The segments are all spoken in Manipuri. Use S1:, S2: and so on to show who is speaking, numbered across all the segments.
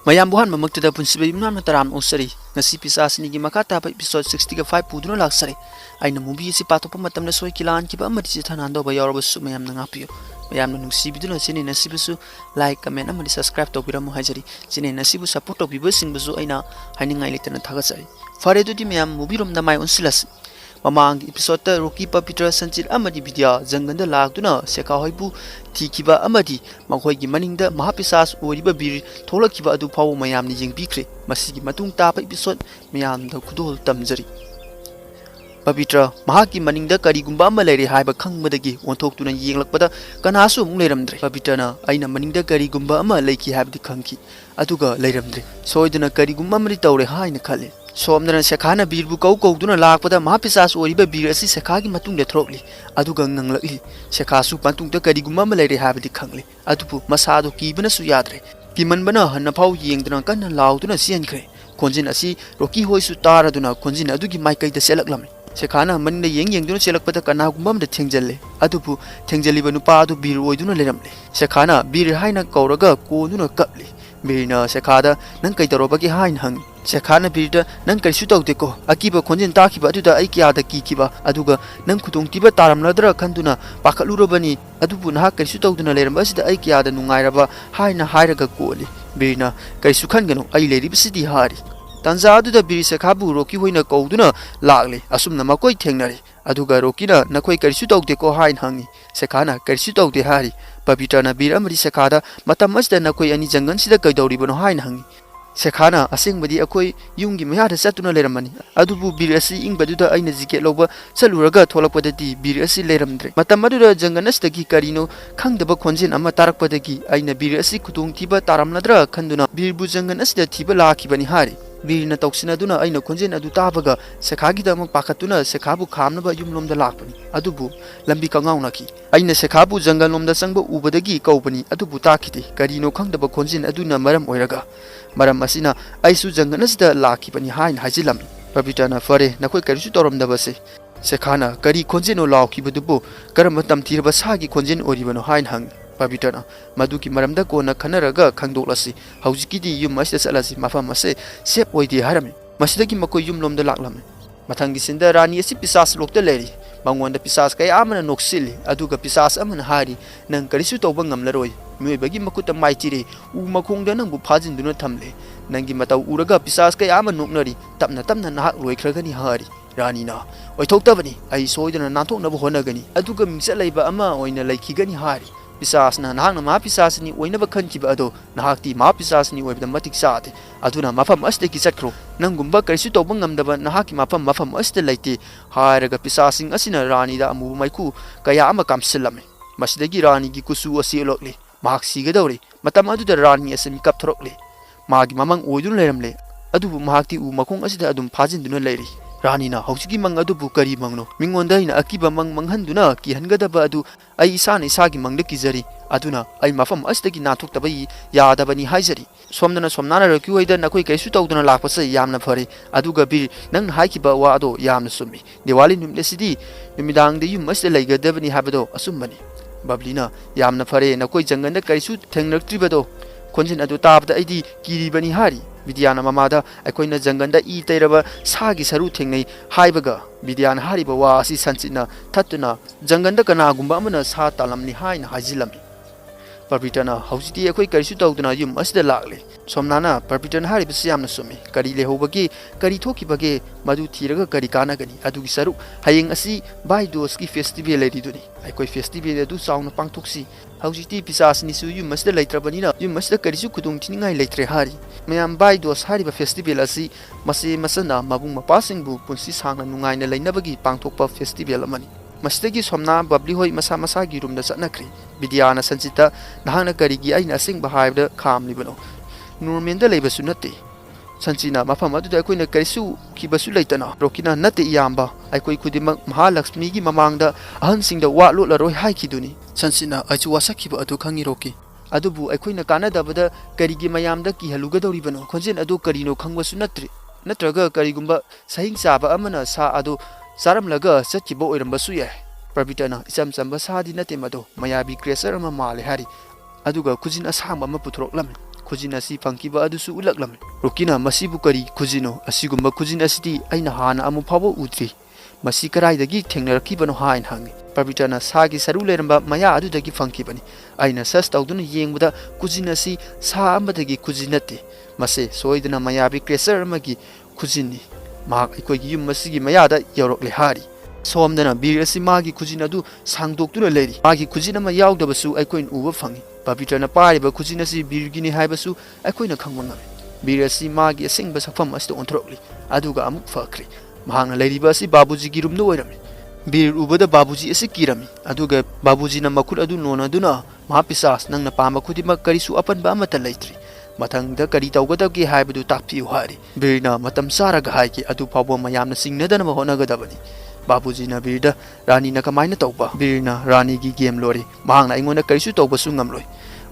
S1: mayam buhan mamaktada punsiba yumnan mataram osari ngasi pisasni gi makata pa episode 65 puduna laksari aina movie si patopa matamna soi kilan ki ba amadi si thanando ba yorobasu mayam na ngapiyo mayam na nungsi biduna sini nasibusu like comment amadi subscribe to biramu hajari sini nasibu support to bibasin busu aina haningai litana thagasari fare dudi mayam movie rom da mai onsilas mamang episode ta Rocky Peter Sanchit amadi vidya janganda lagduna seka hoibu thikiba amadi makhoi gi maningda mahapisas oriba bir tholakiba adu phaw mayam ni jingbikhre masigi matung ta pa episode mayam da khudol tamjari Pavitra mahaki maningda karigumba ama leire haiba khangmadagi onthok tuna yenglakpada kanasu mung leiramdre Pavitra na aina maningda karigumba ama leiki haibdi khangki aduga leiramdre soiduna karigumba mari tawre haina khale somdana sekhana birbu kauduna lakpada mahapisas oriba bir asi sekhagi matung de throkli aduga nganglakli sekhasu pantungta karigumba ama leire haibdi khangle adupu masado kibana su yadre kimanbana hanna phaw yengduna kanna lauduna siankhre konjin asi Rocky hoisu taraduna konjin adugi maikai da selaklamni sekhana manna yengduna selakpada kanagumam da thengjalle adupu thengjaliba nupa adu bir oiduna leramle sekhana bir haina kauraga konuna kapli birna sekhada nang kai tarobagi hain hang sekhana birda nang kai su tawde ko akiba khonjin takiba aduda ai kya da kikiba aduga nang khudong tiba taramladra khanduna pakhalurabani adupu na kai su tawduna leramba sida ai kya da nungairaba haina hairaga koli birna kai su khangano ai leribsidi hari tanza aduda bir sekhabu Rocky hoina kauduna lagle asumna makoi thengnari aduga Rocky na nakoi kai su tawde ko hain hangi sekhana kai su tawde hari Pavitra na bir amri sekhada matam masda nakoi ani jangan sida kaidori bano hain hangi sekhana asengbadi akoi yungi maya da satuna leramani adubu bir asi ingbaduda aina jike loba saluraga tholakpadati bir asi leramdre matam aduda jangan asdagi karino khangdaba khonjin ama tarakpadagi aina bir asi khutung tiba taramladra khanduna birbu jangan asda tiba lakibani hari birna toksinaduna aina khonjin adu tabaga sekhagi da amang pakhatuna sekhabu khamnaba yumlomda lakpani adubu lambi kangaunaki aina sekhabu jangal lomda sangba ubadagi kaupani adubu takite karino khangdaba khonjin aduna maram oiraga maram asina aisu janganasda lakibani hain hajilami Pavitra na fare nakoi karisu toromdabase sekhana kari khonjino lakibadubu karam tamthirba sagi khonjin oribano hain hang Pavitra na maduki maramda kona khanaraga khangdoklasi haujikidi yum masda salasi mafam ase sep oidi harami masidagi makoi yum lomda laklame mathangi sinda rani asi pisas lokta leri mangonda pisas kay amana noksili aduga pisas amana hari nang karisu tawba ngamlaroi miobagi makuta maitire u makhongda nangbu phajinduna thamle nangi matau uraga pisas kay amana noknari tapna tapna nahak roikragani hari rani na oithoktabani ai soidana nathoknaba honagani aduga mingsa leiba ama oina laikhigani hari pisas na nahak na ma pisas ni oina ba khankiba ado nahak ti ma pisas ni oibda matik saate aduna mafam aste ki chatkro nangumba karisu tawba ngamdaba nahak ki mafam aste laite haraga pisasing asina rani da amu maiku kaya ama kamsilame masidagi rani gi kusu asi lokle mahak sigadawre matam aduda rani asami kap throkle magi mamang oidun leramle adubu mahakti u makong asida adum phajinduna leiri rani na hausigi mang adubu kari mangno mingonda ina akiba manghanduna ki hangadaba adu ai isana isagi mangda kijari aduna ai mafam asdagi nathoktabai yadabani haijari somnana somnana Rocky hoida nakoi kaisu tawduna lakpasa yamna phare aduga bir nang haikiba wa ado yamna summi diwali numlesidi numidang de yum asda laigadabani habado asumbani Bablina yamna phare nakoi janganda kaisu thengnaktribado khonjin adu tabda aidi kiribani hari Vidyana mamada akoina janganda I tairaba sagi saru thengnei haibaga Vidyana hariba wa asi sanchina thattuna janganda kana gumba amana sa talamni haina hajilami Pavitra na haujiti akoi karisu tawduna yum asda lakle somnana Pavitra na hariba siyamna sumi kari lehobagi kari thokibage madu thiraga kari kanagani adugi saru hayeng asi baidos ki festival leriduni akoi festival adu sauna pangthoksi haujiti pisas ni su yum asda leitrabanina yum asda karisu khudung thiningai leitre hari mayam baidos hariba festival asi mase masana mabung mapasingbu punsi sangna nungaina leinabagi pangthokpa festival amani masdagi somna babli hoi masa masa gi room da chanakri Vidyana Sanchita nahana karigi aina asing bahaibda khamlibano nurmenda leibasu nate Sanchina mafam aduda akoina karisu kibasu leitana Rocky na nate iyamba aikoi khudimang Mahalakshmi gi mamangda ahansingda wa lotlaroi haikiduni Sanchina aichu wasakiba adu khangi Rocky adubu aikoina kanadabada karigi mayamda ki halugadoribano khonjen adu karino khangbasu natri natraga karigumba sahing saba amana sa adu saramlaga satkiba oirambasu yai Pavitra na isam samba sadi nate mado mayabi creator ama male hari aduga kujin asang ama puthoroklam kujin asi phangkiba adusu ulaklam rokina masibu kari kujino asigumba kujin asiti aina hana amu phabo utri masi karaidagi thengnarakibano hain hangi Pavitana sagi saru leramba maya adudagi phangkibani aina sas tawduna yengbuda kujin asi sa amadagi kujinate mase soidana maya bi cracer amagi kujini mak ikoigi yum masigi mayada yorokle hari somdana bir asi magi kujin adu sangdoktuna leri magi kujin ama yaugdabasu aikoin uba phangi Pavitana pariba kujin asi birgini haibasu aikoina khangmangame bir asi magi asingba sakfam asito ontrokli aduga amuk fakri mahangna leriba asi babuji gi rumno oirami bir ubada babuji asi kirami aduga babuji na makul adu nona duna mahapisas nangna pama khudima karisu apan ba mata leitri mathangda kari tawgadagi haibadu takpiu hari birna matam saraga haiki adu pabo mayamna singnadana honagadabani babuji na birda rani na kamaina tawba birna rani gi game lori mahangna ingona karisu tawbasu ngamloi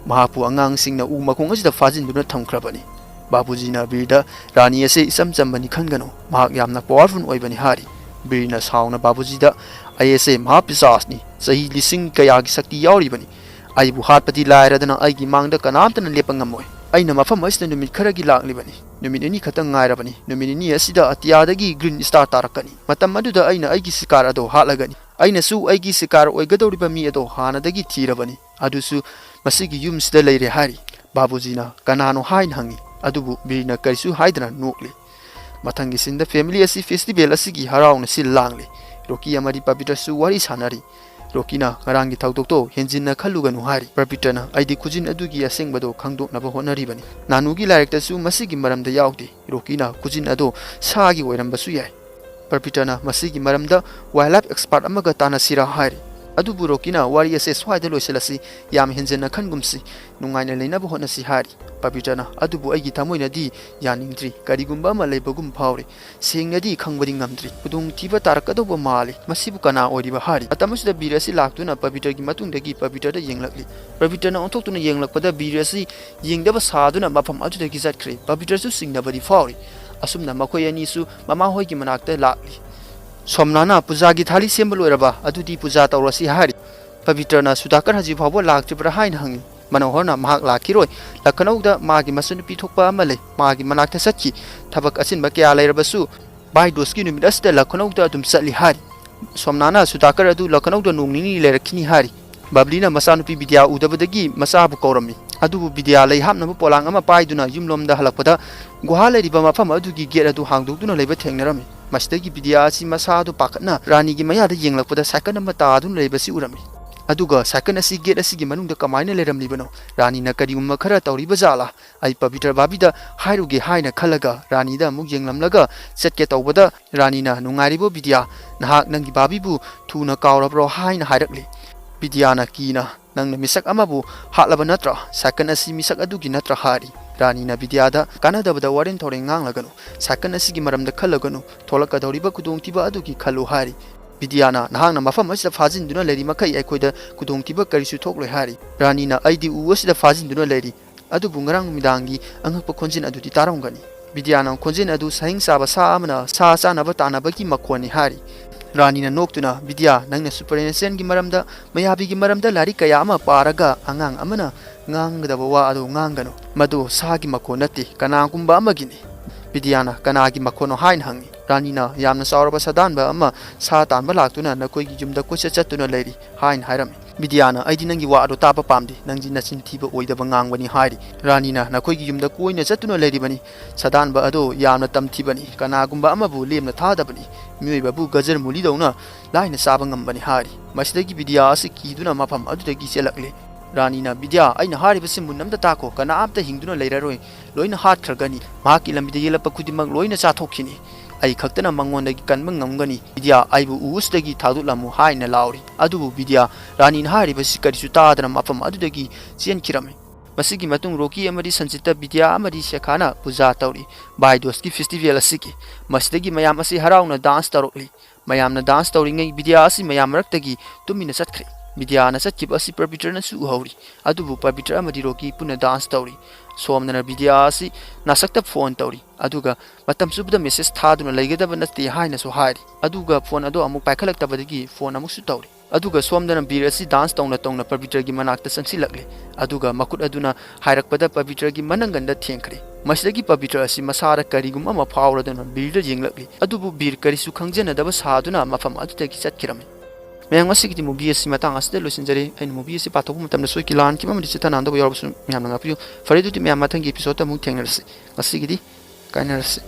S1: mahapu angang singna u makong asida fajin duna thamkrabani babuji na birda rani ase isam chambani khangano mahak yamna powerful oibani hari birna sauna babuji da ayese mahapisasni sahi lising kayagi sakti yauribani aibu hatpati lairadana aigi mangda kanamtana lepangamoi aina mafam asida numit kharagi laklibani numit ani khatang ngairabani numit ani asida atiyadagi green star tarakani matam aduda aina aigi sikar ado halagani aina su aigi sikar oigadoriba mi ado hanadagi thirabani adusu masigi yumsida leire hari babuji na kanano hain hangi adubu birna karisu haidana nokli mathangi sinda family asi festival asigi harauna sil langli roki amari Pavitra su wari sanari rokina ngarangi thawdokto henjinna khaluganu hari Pavitra aidi kujin adugi asengbado khangdoknaba honari bani nanugi larekta su masigi maramda yaudi rokina kujin ado saagi oirambasu yai Pavitra masigi maramda wildlife expert amaga tana sira hari adubu rokina wari ase swaida loiselasi yam henjinna khangumsi nungaina leinaba honasi hari Pavitra adubu aigi thamoina di yaningdri karigumba ama leibagum phawri sengnadi khangbadi ngamdri kudung tiba tarakado mali masibu kana oiriba hari atamusida birasi laktuna Pavitra gi matungdagi Pavitra da yenglakli Pavitra ontoktuna yenglakpada birasi yengdaba saduna mafam adudagi zatkre Pavitra su singnabadi phawri asumna makoi ani su mama hoi gi manakta lakli somnana puja gi thali sembaloiraba adudi puja tawrasi hari Pavitra Sudhakar haji phawbo laktibra hain hangi manohorna mahak lakiroi lakhanauda magi masunu pithokpa amale magi manakta satki thabak asinba kya leirabasu bai doski numit asda lakhanauda adum satli hari somnana Sudhakar adu lakhanauda nongnini leirakhini hari bablina masanupi vidya udabadagi masabu kaurami adubu vidya lei hapnabu polang ama paiduna yumlomda halakpada guhala riba mafam adugi gate adu hangdokduna leiba thengnarami masdagi vidya asi masadu pakatna rani gi mayada yenglakpada second ama taadun leibasi urami aduga second asi gate asi gi manungda kamaina leramlibano rani na kariumma khara tawriba jala ai Pavitra babida hairuge haina khalaga rani da muk yenglamlaga setke tawbada rani na nungairibo vidya nahak nangi babibu thuna kawrabro haina hairakli vidya na kina nangna misak amabu hatlaba natra second asi misak adugi natra hari rani na vidya da kanadabada warin thore nganglaganu second asi gi maramda khalaganu tholaka dawriba kudongtiba adugi khalu hari Vidyana nahangna mafam asida fajinduna leri makai aikoida kudongtiba karisu thokloi hari rani na aidi u asida fajinduna leri adu bungarang midangi angakpa khonjin adudi taramgani Vidyana khonjin adu sahing saba sa amana sa chanaba tanabagi makhoni hari rani na noktuna Vidya nangna superintendent gi maramda mayabi gi maramda lari kaya ama paraga angang amana ngangdaba wa adu ngangano madu sagi makhonati kanangumba amagini Vidyana kanagi makhono hain hangi Ranina yamna sauraba sadanba ama sa tanba laktuna nakoi gi jumda kocha chatuna leri hain hairami Vidyana aidi nangi wa ado tapa pamdi nangji nachin thiba oidaba ngangbani hairi Ranina nakoi gi jumda koina chatuna leri bani sadanba ado yamna tamthibani kanagumba amabu lemna thadabani miyoiba bu gajar muli dauna laina saba ngambani hari masidagi Vidya asi kiduna mafam adudagi selakle Ranina Vidya aina hariba simbun namda tako kana amta hingduna leiraroi loina hat khragani mahaki lambida yelapa kudimak loina chathokini ai khaktana mangonda gi kanma ngamgani Vidya aibu usdagi thadulamu haina lauri adubu Vidya Ranina hariba sikarisu tadana mafam adudagi chen kirame masigi matung roki amadi sanchita Vidya amadi shekhana puja tawri bai doski festival asiki masdagi mayam asi harauna dance tarokli mayamna dance tawringai Vidya asi mayam raktagi tumina satkre Vidya na satkib asi Pavitra na su hauri adubu Pavitra amadi roki puna dance tawri somnana Vidya asi nasakta phone tawri aduga matam subda message thaduna leigedaba nasti haina so hairi aduga phone ado amuk paikhalaktabadagi phone amuk su tawri ꯑꯗꯨꯒ ꯁꯣꯝꯗꯅ ꯕꯤꯔ ꯑꯁꯤ ꯗꯥꯟꯁ ꯇꯧꯅ ꯇꯧꯅ ꯄꯕꯤꯇ꯭ꯔꯒꯤ ꯃꯅꯥꯛꯇ ꯆꯪꯁꯤꯜꯂꯛꯂꯦ ꯑꯗꯨꯒ ꯃꯈꯨꯠ ꯑꯗꯨꯅ ꯍꯥꯏꯔꯛꯄꯗ ꯄꯕꯤꯇ꯭ꯔꯒꯤ ꯃꯅꯪꯒꯟꯗ ꯊꯦꯡꯈ꯭ꯔꯦ ꯃꯁꯤꯗꯒꯤ ꯄꯕꯤꯇ꯭ꯔ ꯑꯁꯤ ꯃꯁꯥꯗ ꯀꯔꯤꯒꯨꯝꯕ ꯑꯃ ꯐꯥꯎꯔꯗꯨꯅ ꯕꯤꯔꯗ ꯌꯦꯡꯂꯛꯂꯤ ꯑꯗꯨꯕꯨ ꯕꯤꯔ ꯀꯔꯤꯁꯨ ꯈꯪꯖꯅꯗꯕ ꯁꯥꯗꯨꯅ ꯃꯐꯝ ꯑꯗꯨꯗꯒꯤ ꯆꯠꯈꯤꯔꯝꯃꯤ ꯃꯌꯥꯝ ꯑꯁꯤꯒꯤꯗꯤ ꯃꯨꯚꯤ ꯑꯁꯤ ꯃꯇꯥꯡ ꯑꯁꯤꯗ ꯂꯣꯏꯁꯤꯟꯖꯔꯦ ꯑꯩꯅ ꯃꯨꯚꯤ ꯑꯁꯤ ꯄꯥꯊꯣꯛꯄ ꯃꯇꯝꯗ ꯁꯣꯏꯈꯤ ꯂꯥꯟꯈꯤꯕ ꯑꯃꯗꯤ ꯆꯤꯊ ꯅꯥꯟꯗꯕ ꯌꯥꯎꯔꯕꯁꯨ ꯃꯌꯥꯝꯅ ꯉꯥꯛꯄꯤꯌꯨ ꯐꯔꯦ ꯑꯗꯨꯗꯤ ꯃꯌꯥꯝ ꯃꯊꯪꯒꯤ ꯑꯦꯄꯤꯁꯣꯗꯇ ꯑꯃꯨꯛ ꯊꯦꯡꯅꯔꯁꯤ ꯉꯁꯤꯒꯤꯗꯤ ꯀꯥꯏꯅꯔꯁꯤ